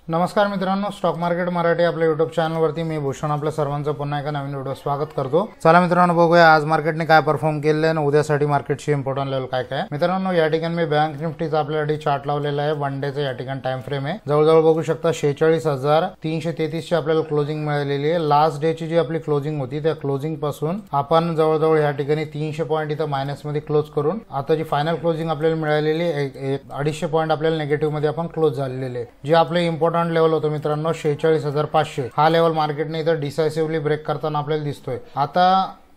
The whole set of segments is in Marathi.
नमस्कार मित्रांनो, स्टॉक मार्केट मराठी आपल्या यूट्यूब चॅनलवरती मी भूषण आपल्या सर्वांचं पुन्हा एका नवीन व्हिडिओ स्वागत करतो। चला मित्रांनो, बघूया आज मार्केटने काय परफॉर्म केले आणि उद्यासाठी मार्केटची इम्पॉर्टंट लेवल काय काय। मित्रांनो, या ठिकाणी मी बँक निफ्टीचा आपल्यासाठी चार्ट लावलेला आहे। वन डेचा या ठिकाणी टाइम फ्रेम आहे। जवळजवळ बघू शकता 46,333 ची आपल्याला क्लोजिंग मिळालेली आहे। लास्ट डे ची जी आपली क्लोजिंग होती त्या क्लोजिंग पासून आपण जवळजवळ या ठिकाणी 300 पॉईंट इथं मायनस मध्ये क्लोज करून आता जी फायनल क्लोजिंग आपल्याला मिळालेली 250 पॉईंट आपल्याला निगेटिव्ह मध्ये आपण क्लोज झालेले आहे। जे आपले इम्पॉर्टंट लेवल होतं मित्रांनो 46,500 हा लेवल मार्केटने इथं डिसायसिव्हली ब्रेक करताना आपल्याला दिसतोय। आता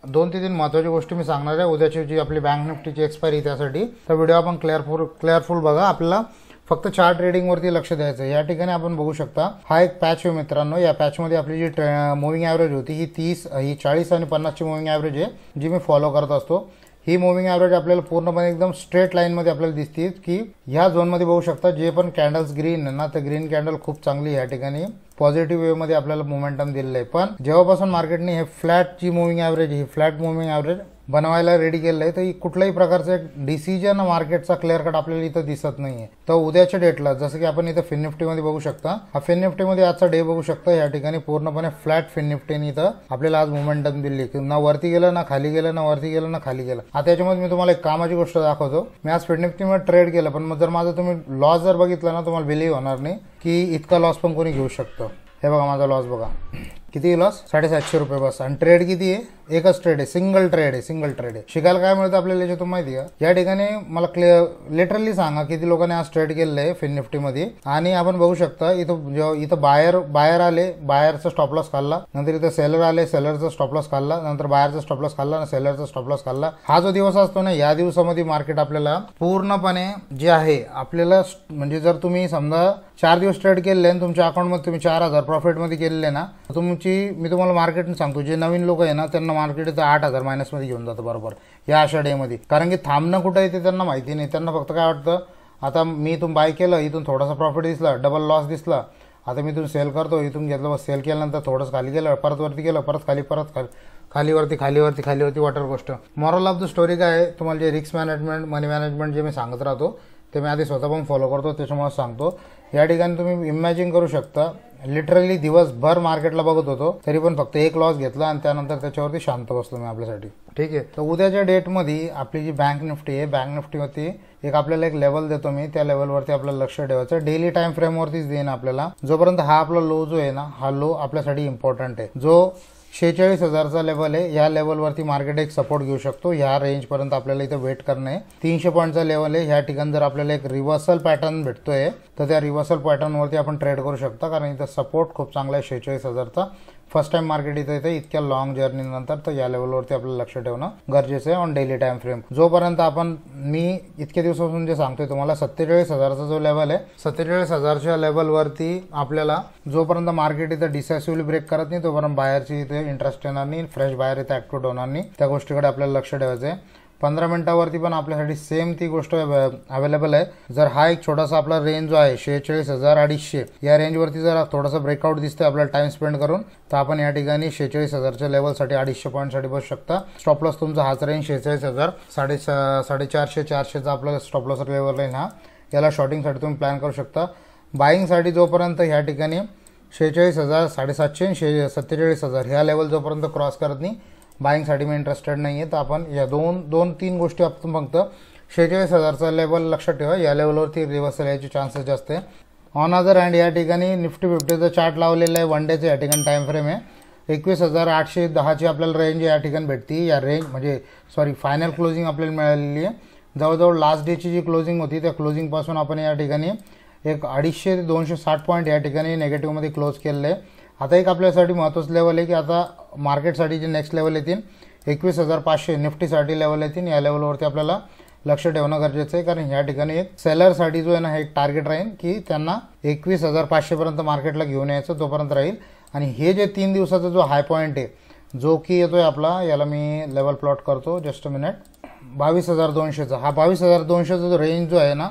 2 ते 3 महत्त्वाची गोष्टी मी सांगणार आहे उद्याची जी आपली बँक निफ्टीची एक्सपायरी त्यासाठी। तर व्हिडिओ आपण क्लिअरफुल बघा। आपल्याला फक्त चार्ट ट्रेडिंग वरती लक्ष द्यायचं। या ठिकाणी आपण बघू शकता हा एक पॅच आहे मित्रांनो। या पॅच मध्ये आपली जी मूव्हिंग ॲव्हरेज होती ही 30 ही 40 आणि 50 ची मूव्हिंग ॲव्हरेज आहे जी मी फॉलो करत असतो। ही मूव्हिंग ॲव्हरेज आपल्याला पूर्णपणे एकदम स्ट्रेट लाईन मध्ये आपल्याला दिसते की ह्या झोन मध्ये बघू शकता जे पण कॅन्डल्स ग्रीन आहे ना, तर ग्रीन कॅन्डल खूप चांगली या ठिकाणी पॉझिटिव्ह वे मध्ये आपल्याला मोमेंटम दिलेलं आहे। पण जेव्हापासून मार्केटने हे फ्लॅट ची मूव्हिंग ॲव्हरेज ही फ्लॅट मूव्हिंग ॲव्हरेज बनवायला रेडी केलं आहे तर कुठल्याही प्रकारचं एक डिसिजन मार्केटचा क्लिअर कट आपल्याला इथं दिसत नाहीये। तर उद्याच्या डेटला जसं की आपण इथं फिन निफ्टी मध्ये बघू शकता, हा फिन निफ्टी मध्ये आजचा डे बघू शकता या ठिकाणी पूर्णपणे फ्लॅट फिन निफ्टीने इथं आपल्याला आज मोमेंटम दिली, ना वरती गेलं ना खाली गेलं, ना वरती गेलं ना खाली गेलं। आता याच्यामध्ये मी तुम्हाला एक कामाची गोष्ट दाखवतो। मी आज फिन निफ्टी मध्ये ट्रेड केलं, पण जर माझा तुम्ही लॉस जर बघितला ना तुम्हाला बिलीव्ह होणार नाही की इतका लॉस पण कोणी घेऊ शकतं। हे बघा माझा लॉस बघा किती लॉस 750 रुपये बस। आणि ट्रेड किती आहे? एकच ट्रेड आहे, सिंगल ट्रेड आहे। शिकायला काय मिळतं आपल्याला याच्यातून माहिती आहे? या ठिकाणी मला लिटरली सांगा किती लोकांनी आज ट्रेड केलेलं आहे फिन निफ्टी मध्ये। आणि आपण बघू शकता इथं बायर आले, बायरचा स्टॉप लॉस खाल्ला, नंतर इथं सेलर आले, सेलरचा स्टॉप लॉस खाल्ला, नंतर बायरचा स्टॉप लॉस खाल्ला, सेलरचा स्टॉप लॉस खाल्ला। हा जो दिवस असतो ना, या दिवसामध्ये मार्केट आपल्याला पूर्णपणे जे आहे आपल्याला म्हणजे जर तुम्ही समजा 4 दिवस ट्रेड केले आणि तुमच्या अकाउंटमध्ये तुम्ही 4,000 प्रॉफिट मध्ये केलेले ना, मी तुम्हाला मार्केटने सांगतो जे नवीन लोक आहे ना त्यांना मार्केट 8,000 मायनस मध्ये घेऊन जातं बरोबर या अशा डे मध्ये। कारण की थांबणं कुठं आहे ते त्यांना माहिती नाही। त्यांना फक्त काय वाटतं, आता मी इथून बाय केलं, इथून थोडासा प्रॉफिट दिसला, डबल लॉस दिसला, आता मी इथून सेल करतो, इथून घेतलं, सेल केल्यानंतर थोडंसं खाली गेलं, परत वरती गेलं, परत खाली वरती वॉटर गोष्ट। मॉरल ऑफ द स्टोरी काय आहे, तुम्हाला जे रिस्क मॅनेजमेंट मनी मॅनेजमेंट जे मी सांगत राहतो ते मी आधी स्वतः पण फॉलो करतो, त्याच्यामुळे सांगतो। या ठिकाणी तुम्ही इमॅजिन करू शकता लिटरली दिवसभर मार्केटला बघत होतो तरी पण फक्त एक लॉस घेतला आणि त्यानंतर त्याच्यावरती शांत बसलो मी आपल्यासाठी। ठीक आहे, तर उद्याच्या डेटमध्ये आपली जी बँक निफ्टी आहे, बँक निफ्टीवरती आपल्याला एक लेवल देतो मी, त्या लेवलवरती आपल्याला लक्ष ठेवायचं। डेली टाइम फ्रेम वरतीच देईन आपल्याला। जोपर्यंत हा आपला लो जो आहे ना, हा लो आपल्यासाठी इम्पॉर्टंट आहे। जो 46,000चा लेवल आहे, या लेवलवरती मार्केट एक सपोर्ट घेऊ शकतो। ह्या रेंज पर्यंत आपल्याला इथं वेट करणं आहे। 300 पॉईंटचा लेवल आहे, ह्या ठिकाणी जर आपल्याला एक रिव्हर्सल पॅटर्न भेटतोय तर त्या रिव्हर्सल पॅटर्नवरती आपण ट्रेड करू शकता, कारण इथं सपोर्ट खूप चांगला आहे 46,000चा। फर्स्ट टाइम मार्केट इथं येते इतक्या लॉंग जर्नी नंतर, तर या लेवलवरती आपल्याला लक्ष ठेवणं गरजेचं आहे ऑन डेली टाइम फ्रेम। जोपर्यंत मी इतक्या दिवसापासून जे सांगतोय तुम्हाला 47,000चा जो लेवल आहे, 47,000च्या लेवलवरती आपल्याला जोपर्यंत मार्केट इथं डिसायसिव्हली ब्रेक करत नाही तोपर्यंत बाहेरची इथे इंटरेस्ट येणार नाही, फ्रेश बाहेर इथे ऍक्टिव्ह होणार नाही। त्या गोष्टीकडे आपल्याला लक्ष ठेवायचं आहे। 15 मिनिटावरती पण आपल्यासाठी सेम ती गोष्ट अवेलेबल आहे। जर हा एक छोटासा आपला रेंज जो आहे 46,250 या रेंजवरती जर थोडासा ब्रेकआउट दिसतोय आपल्याला टाइम स्पेंड करून, तर आपण या ठिकाणी 46,000च्या लेवलसाठी 250 पॉईंटसाठी बसू शकता। स्टॉप लॉस तुमचा हाच रेंज 46,000 450चा आपला स्टॉप लॉस लेवल राहील हा। याला शॉर्टिंगसाठी तुम्ही प्लॅन करू शकता। बाईंगसाठी जोपर्यंत ह्या ठिकाणी 46,000 750 47,000 ह्या लेवल जोपर्यंत क्रॉस करत नाही, बाईंगसाठी मी इंटरेस्टेड नाही आहे। तर आपण या दोन तीन गोष्टी आपण फक्त 46,000चा लेवल लक्षात ठेवा, या लेवलवरती रिव्हर्सल याचे चान्सेस जास्त आहे। ऑन अदर हँड या ठिकाणी निफ्टी 50चा चार्ट लावलेला आहे, वन डेचा या ठिकाणी टाइम फ्रेम आहे। 21,810ची आपल्याला रेंज या ठिकाणी भेटती। या रेंज म्हणजे फायनल क्लोजिंग आपल्याला मिळालेली आहे। जवळजवळ लास्ट डेची जी क्लोजिंग होती त्या क्लोजिंग पासून आपण या ठिकाणी एक 250 ते 260 पॉईंट या ठिकाणी नेगेटिव्ह मध्ये क्लोज केलेलं आहे। आता एक आपल्यासाठी महत्त्वाचं लेवल आहे की आता मार्केटसाठी जे नेक्स्ट लेवल येतील 21,500 निफ्टीसाठी लेवल येतील, या लेवलवरती आपल्याला लक्ष ठेवणं गरजेचं आहे। कारण या ठिकाणी एक सेलरसाठी जो आहे ना, हे एक टार्गेट राहील की त्यांना 21,500 पर्यंत मार्केटला घेऊन यायचं तोपर्यंत राहील। आणि हे जे 3 दिवसाचा जो हाय पॉईंट आहे जो की येतोय आपला, याला मी लेवल प्लॉट करतो जस्ट अ मिनिट, 22,200चा हा 22,200चा जो रेंज जो आहे ना,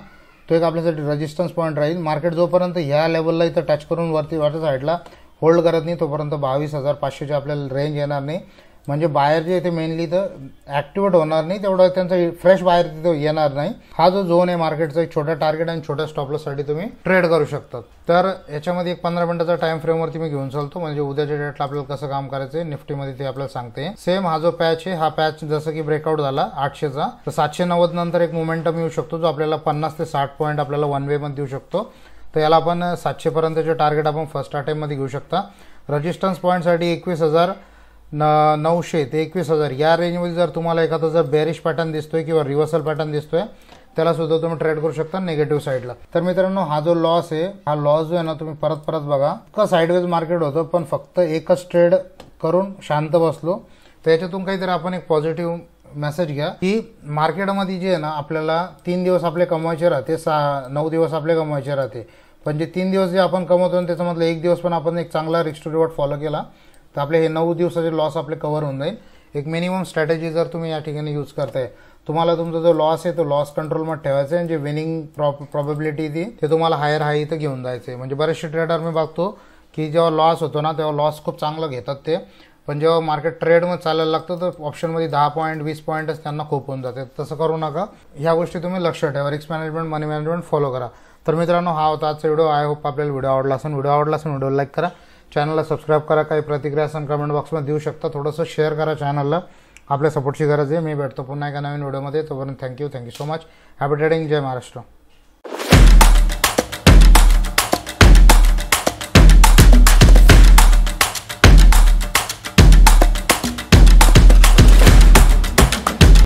तो एक आपल्यासाठी रेजिस्टन्स पॉईंट राहील। मार्केट जोपर्यंत ह्या लेवलला इथं टच करून वरती साईडला होल्ड करत नाही तोपर्यंत 22,500ची आपल्याला रेंज येणार नाही। म्हणजे बाहेर जे ते मेनली तर ॲक्टिवेट होणार नाही, तेवढं त्यांचं फ्रेश बाहेर तिथं येणार नाही. हा जो झोन आहे मार्केटचा, एक छोटा टार्गेट आणि छोट्या स्टॉपलॉससाठी तुम्ही ट्रेड करू शकता. तर याच्यामध्ये एक 15 मिनिटाचा टाइम फ्रेमवरती मी घेऊन चालतो, म्हणजे उद्याच्या डेटला आपल्याला कसं काम करायचं आहे निफ्टीमध्ये ते आपल्याला सांगते. सेम हा जो पॅच आहे, हा पॅच जसं की ब्रेकआउट झाला 800चा, तर 790 नंतर एक मोमेंटम येऊ शकतो जो आपल्याला 50 ते 60 पॉईंट आपल्याला वन वे मध्ये देऊ शकतो. तर याला आपण 700 पर्यंतचे टार्गेट आपण फर्स्ट अटेम्प्ट मध्ये घेऊ शकता. रेजिस्टन्स पॉईंटसाठी 21,900 ते 21,000 या रेंजमध्ये जर तुम्हाला एखादा जर बेरिश पॅटर्न दिसतोय किंवा रिव्हर्सल पॅटर्न दिसतोय, त्याला सुद्धा तुम्ही ट्रेड करू शकता निगेटिव्ह साईडला. तर मित्रांनो, हा जो लॉस आहे, हा लॉस जो आहे ना, तुम्ही परत परत बघा का साईडवेज मार्केट होतं, पण फक्त एकच ट्रेड करून शांत बसलो. तर याच्यातून काहीतरी आपण एक पॉझिटिव्ह मेसेज घ्या की मार्केटमध्ये जे आहे ना, आपल्याला 3 दिवस आपले कमवायचे राहते, 9 दिवस आपले कमवायचे राहते. पण जे 3 दिवस जे आपण कमवतो त्याच्यामधलं एक दिवस पण आपण एक चांगला रिस्क टू रिवॉर्ड फॉलो केला, तर आपले हे 9 दिवसाचे लॉस आपले कव्हर होऊन जाईल. एक मिनिमम स्ट्रॅटेजी जर तुम्ही या ठिकाणी यूज करताय, तुम्हाला तुमचा जो लॉस आहे तो लॉस कंट्रोलमध्ये ठेवायचा आहे, आणि जे विनिंग प्रॉबिलिटी ते तुम्हाला हायर हाय इथं घेऊन जायचं आहे. म्हणजे बरेचसे ट्रेडर मी बघतो की जेव्हा लॉस होतो ना, तेव्हा लॉस खूप चांगलं घेतात ते, पण जेव्हा मार्केट ट्रेडमध्ये चालायला लागतं तर ऑप्शनमध्ये 10 पॉईंट 20 पॉईंटच त्यांना खूप होऊन जाते. तसं करू नका. ह्या गोष्टी तुम्ही लक्ष ठेवा. रिस्क मॅनेजमेंट, मनी मॅनेजमेंट फॉलो करा. तर मित्रांनो, हा होता आजचा व्हिडिओ. आय होप आपल्याला व्हिडिओ आवडला असेल. व्हिडिओ लाईक करा, चॅनलला सबस्क्राईब करा. काही प्रतिक्रिया असेल कमेंट बॉक्समध्ये देऊ शकता. थोडंसं शेअर करा चॅनलला. आपल्या सपोर्टची गरज आहे. मी भेटतो पुन्हा एका नवीन व्हिडिओमध्ये. तोपर्यंत thank you so much. Happy trading. जय महाराष्ट्र.